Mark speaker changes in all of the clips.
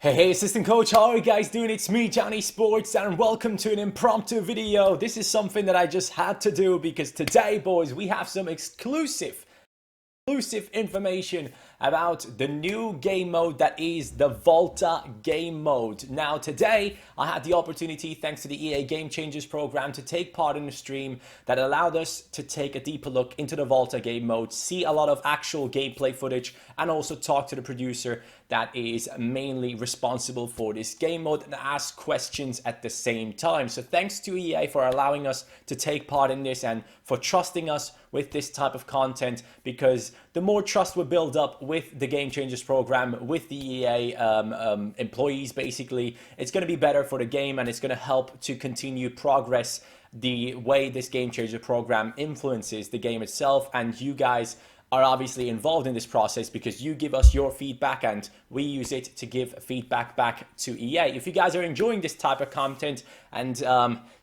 Speaker 1: Hey, assistant coach, how are you guys doing? It's me, Johnny Sports, and welcome to an impromptu video. This is something that I just had to do because today, boys, we have some exclusive information about the new game mode that is the Volta game mode. Now today I had the opportunity, thanks to the EA Gamechangers Programm, to take part in a stream that allowed us to take a deeper look into the Volta game mode, see a lot of actual gameplay footage, and also talk to the producer that is mainly responsible for this game mode and ask questions at the same time. So thanks to EA for allowing us to take part in this and for trusting us with this type of content, because the more trust we build up with the Gamechangers program, with the EA employees, basically, it's going to be better for the game and it's going to help to continue progress the way this Gamechanger program influences the game itself. And you guys are obviously involved in this process because you give us your feedback and we use it to give feedback back to EA. If you guys are enjoying this type of content and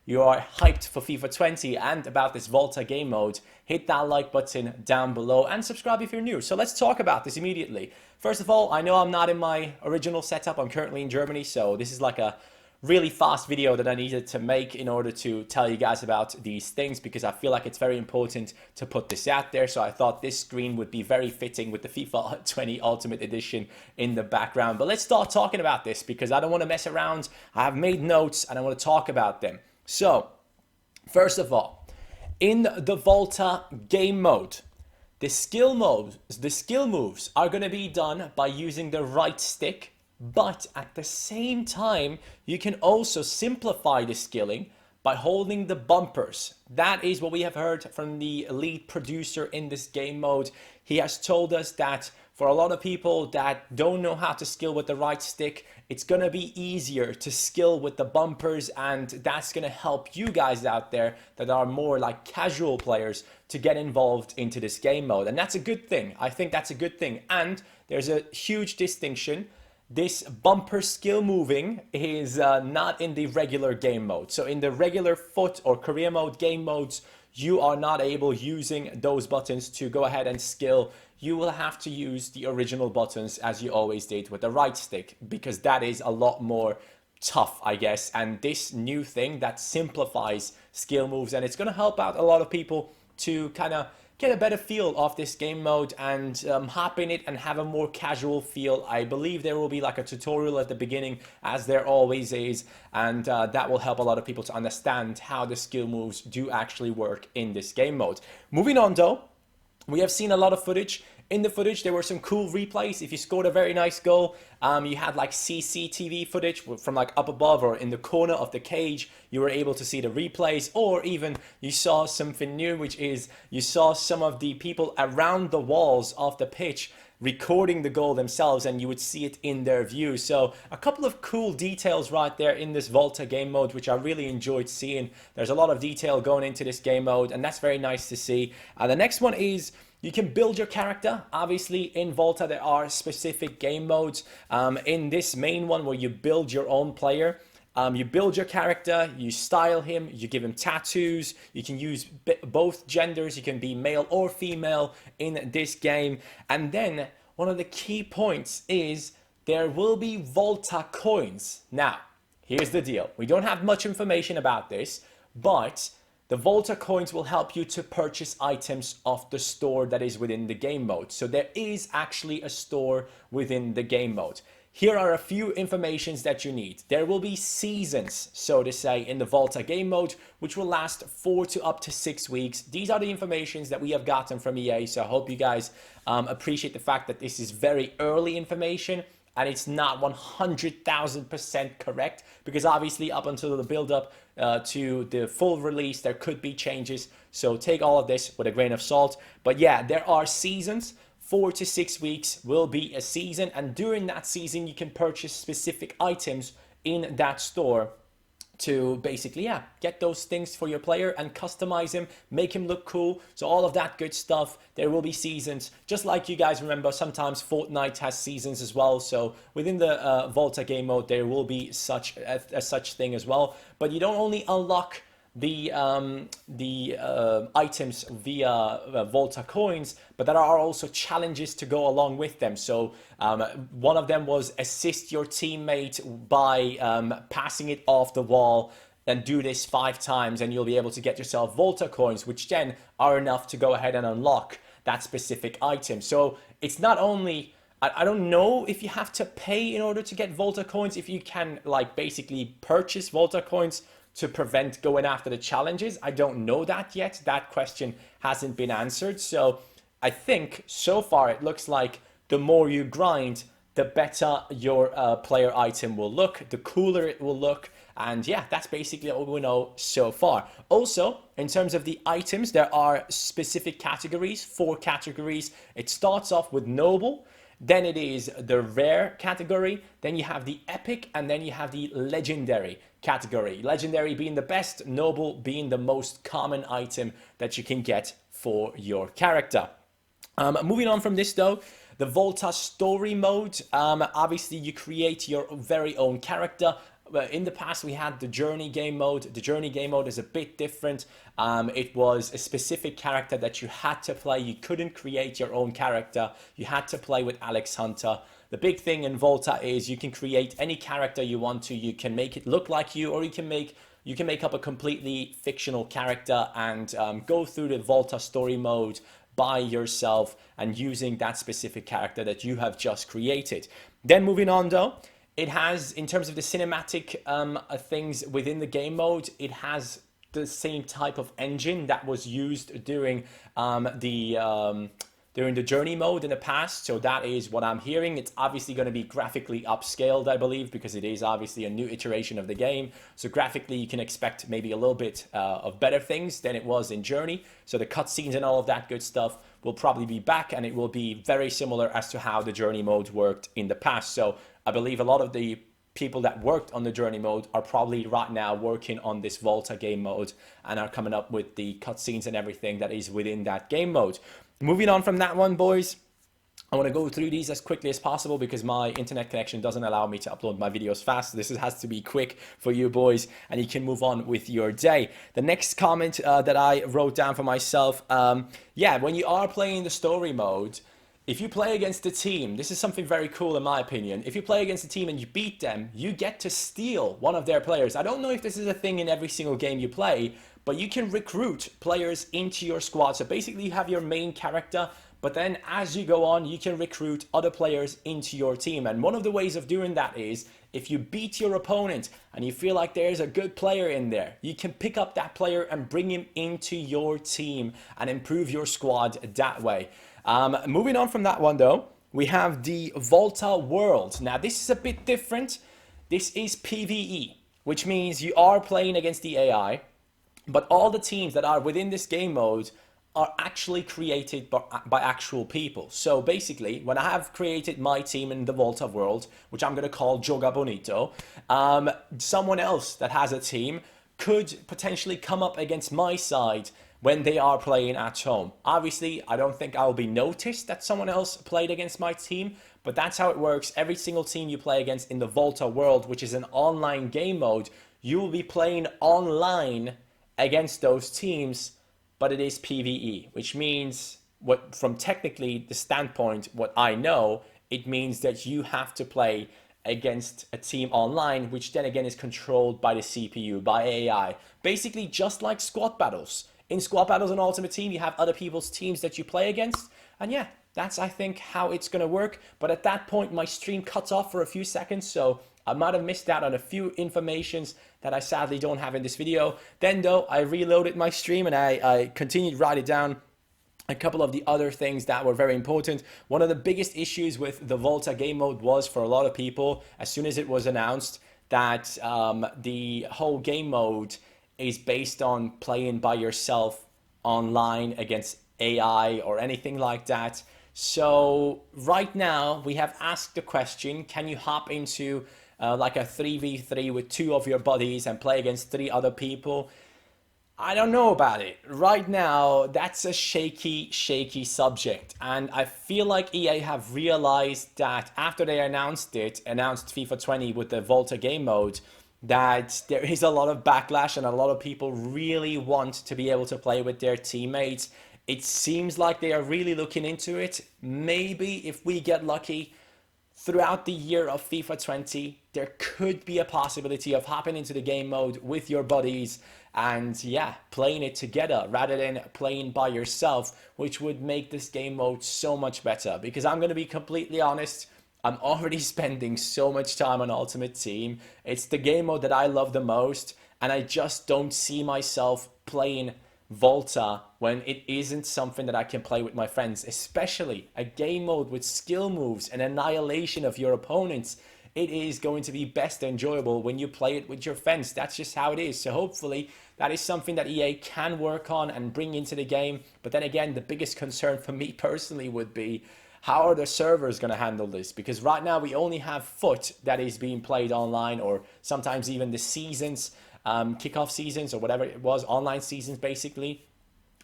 Speaker 1: you are hyped for FIFA 20 and about this Volta game mode, hit that like button down below and subscribe if you're new. So let's talk about this immediately. First of all, I know I'm not in my original setup. I'm currently in Germany, so this is like a really fast video that I needed to make in order to tell you guys about these things, because I feel like it's very important to put this out there. So I thought this screen would be very fitting with the FIFA 20 Ultimate Edition in the background. But let's start talking about this because I don't want to mess around. I have made notes and I want to talk about them. So first of all, in the Volta game mode, the skill moves are going to be done by using the right stick. But at the same time, you can also simplify the skilling by holding the bumpers. That is what we have heard from the lead producer in this game mode. He has told us that for a lot of people that don't know how to skill with the right stick, it's going to be easier to skill with the bumpers, and that's going to help you guys out there that are more like casual players to get involved into this game mode. And that's a good thing. I think that's a good thing. And there's a huge distinction. This bumper skill moving is not in the regular game mode. So in the regular foot or career mode game modes, you are not able using those buttons to go ahead and skill. You will have to use the original buttons as you always did with the right stick, because that is a lot more tough, I guess. And this new thing that simplifies skill moves, and it's going to help out a lot of people to kind of get a better feel of this game mode and hop in it and have a more casual feel. I believe there will be like a tutorial at the beginning, as there always is, and that will help a lot of people to understand how the skill moves do actually work in this game mode. Moving on though, we have seen a lot of footage. In the footage, there were some cool replays. If you scored a very nice goal, you had like CCTV footage from like up above or in the corner of the cage. You were able to see the replays, or even you saw something new, which is you saw some of the people around the walls of the pitch recording the goal themselves, and you would see it in their view. So a couple of cool details right there in this Volta game mode, which I really enjoyed seeing. There's a lot of detail going into this game mode, and that's very nice to see. The next one is you can build your character. Obviously, in Volta, there are specific game modes. In this main one, where you build your own player, you build your character, you style him, you give him tattoos. You can use both genders. You can be male or female in this game. And then one of the key points is there will be Volta coins. Now, here's the deal. We don't have much information about this, but the Volta coins will help you to purchase items off the store that is within the game mode. So there is actually a store within the game mode. Here are a few informations that you need. There will be seasons, so to say, in the Volta game mode, which will last 4 to up to 6 weeks. These are the informations that we have gotten from EA, so I hope you guys appreciate the fact that this is very early information and it's not 100,000% correct, because obviously up until the build-up to the full release, there could be changes. So take all of this with a grain of salt. But yeah, there are seasons. 4 to 6 weeks will be a season, and during that season you can purchase specific items in that store to basically, yeah, get those things for your player and customize him, make him look cool. So all of that good stuff. There will be seasons, just like you guys remember, sometimes Fortnite has seasons as well. So within the Volta game mode, there will be such thing as well. But you don't only unlock the items via Volta coins, but there are also challenges to go along with them. So one of them was assist your teammate by passing it off the wall, and do this 5 times, and you'll be able to get yourself Volta coins, which then are enough to go ahead and unlock that specific item. So it's not only, I don't know if you have to pay in order to get Volta coins, if you can like basically purchase Volta coins to prevent going after the challenges. I don't know that yet. That question hasn't been answered. So I think so far it looks like the more you grind, the better your player item will look, the cooler it will look. And yeah, that's basically all we know so far. Also, in terms of the items, there are specific categories, 4 categories. It starts off with noble, then it is the rare category, then you have the epic, and then you have the legendary category. Legendary being the best, noble being the most common item that you can get for your character. Moving on from this though, the Volta story mode. Obviously you create your very own character. In the past we had the journey game mode. The journey game mode is a bit different. It was a specific character that you had to play. You couldn't create your own character. You had to play with Alex Hunter. The big thing in Volta is you can create any character you want to. You can make it look like you, or you can make up a completely fictional character and go through the Volta story mode by yourself and using that specific character that you have just created. Then moving on though, it has, in terms of the cinematic things within the game mode, it has the same type of engine that was used during the journey mode in the past. So that is what I'm hearing. It's obviously going to be graphically upscaled, I believe, because it is obviously a new iteration of the game. So graphically, you can expect maybe a little bit of better things than it was in Journey. So the cutscenes and all of that good stuff will probably be back, and it will be very similar as to how the Journey mode worked in the past. So I believe a lot of the people that worked on the journey mode are probably right now working on this Volta game mode and are coming up with the cutscenes and everything that is within that game mode. Moving on from that one, boys, I want to go through these as quickly as possible because my internet connection doesn't allow me to upload my videos fast. This has to be quick for you boys, and you can move on with your day. The next comment that I wrote down for myself, yeah, when you are playing the story mode, if you play against a team, this is something very cool in my opinion. If you play against a team and you beat them, you get to steal one of their players. I don't know if this is a thing in every single game you play, but you can recruit players into your squad. So basically you have your main character, but then as you go on, you can recruit other players into your team. And one of the ways of doing that is if you beat your opponent and you feel like there's a good player in there, you can pick up that player and bring him into your team and improve your squad that way. Moving on from that one though, we have the Volta world. Now this is a bit different. This is PvE, which means you are playing against the AI, but all the teams that are within this game mode are actually created by actual people. So basically, when I have created my team in the Volta world, which I'm going to call Joga Bonito, someone else that has a team could potentially come up against my side when they are playing at home. Obviously, I don't think I'll be noticed that someone else played against my team, but that's how it works. Every single team you play against in the Volta world, which is an online game mode, you will be playing online against those teams, but it is PvE, which means, what from technically the standpoint, what I know, it means that you have to play against a team online, which then again is controlled by the CPU, by AI. Basically just like squad battles. In squad battles and Ultimate Team, you have other people's teams that you play against. And yeah, that's, I think, how it's going to work. But at that point, my stream cuts off for a few seconds. So I might have missed out on a few informations that I sadly don't have in this video. Then, though, I reloaded my stream and I continued to write it down. A couple of the other things that were very important. One of the biggest issues with the Volta game mode was, for a lot of people, as soon as it was announced, that the whole game mode is based on playing by yourself online against AI or anything like that. So right now we have asked the question, can you hop into like a 3v3 with 2 of your buddies and play against 3 other people? I don't know about it. Right now, that's a shaky subject. And I feel like EA have realized that after they announced FIFA 20 with the Volta game mode, that there is a lot of backlash and a lot of people really want to be able to play with their teammates. It seems like they are really looking into it. Maybe if we get lucky throughout the year of FIFA 20, there could be a possibility of hopping into the game mode with your buddies and yeah, playing it together rather than playing by yourself, which would make this game mode so much better. Because I'm going to be completely honest, I'm already spending so much time on Ultimate Team. It's the game mode that I love the most, and I just don't see myself playing Volta when it isn't something that I can play with my friends, especially a game mode with skill moves and annihilation of your opponents. It is going to be best enjoyable when you play it with your friends. That's just how it is. So hopefully that is something that EA can work on and bring into the game. But then again, the biggest concern for me personally would be, how are the servers going to handle this? Because right now we only have Foot that is being played online, or sometimes even the seasons, kickoff seasons or whatever it was, online seasons basically.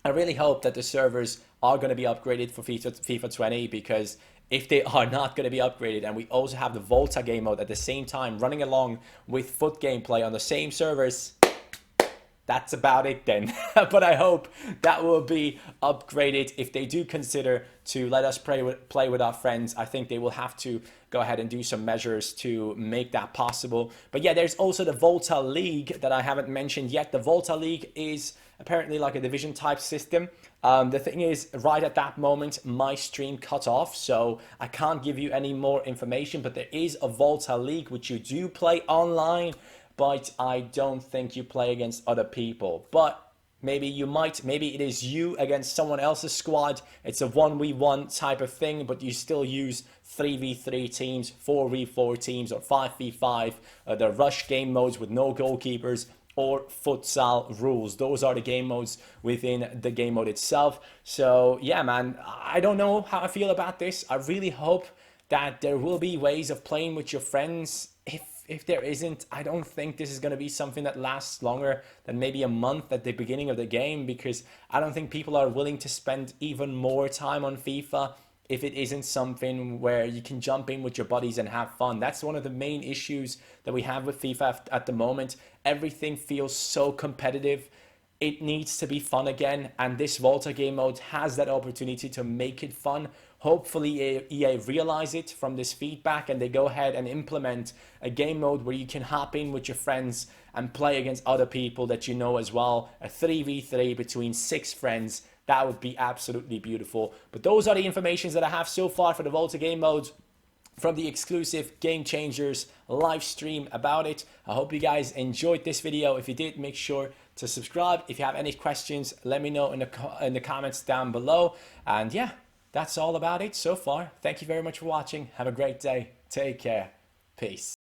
Speaker 1: I really hope that the servers are going to be upgraded for FIFA 20, because if they are not going to be upgraded and we also have the Volta game mode at the same time running along with Foot gameplay on the same servers, that's about it then. But I hope that will be upgraded if they do consider to let us play with our friends. I think they will have to go ahead and do some measures to make that possible. But yeah, there's also the Volta League that I haven't mentioned yet. The Volta League is apparently like a division type system. The thing is, right at that moment, my stream cut off, so I can't give you any more information, but there is a Volta League which you do play online, but I don't think you play against other people. But maybe you might, maybe it is you against someone else's squad. It's a 1v1 type of thing, but you still use 3v3 teams, 4v4 teams, or 5v5, the rush game modes with no goalkeepers, or futsal rules. Those are the game modes within the game mode itself. So yeah, man, I don't know how I feel about this. I really hope that there will be ways of playing with your friends. If there isn't, I don't think this is going to be something that lasts longer than maybe a month at the beginning of the game, because I don't think people are willing to spend even more time on FIFA if it isn't something where you can jump in with your buddies and have fun. That's one of the main issues that we have with FIFA at the moment. Everything feels so competitive. It needs to be fun again, and this Volta game mode has that opportunity to make it fun. Hopefully EA realize it from this feedback and they go ahead and implement a game mode where you can hop in with your friends and play against other people that you know as well. A 3v3 between 6 friends. That would be absolutely beautiful. But those are the informations that I have so far for the Volta game mode from the exclusive Game Changers live stream about it. I hope you guys enjoyed this video. If you did, make sure to subscribe. If you have any questions, let me know in the comments down below. And yeah, that's all about it so far. Thank you very much for watching. Have a great day. Take care. Peace.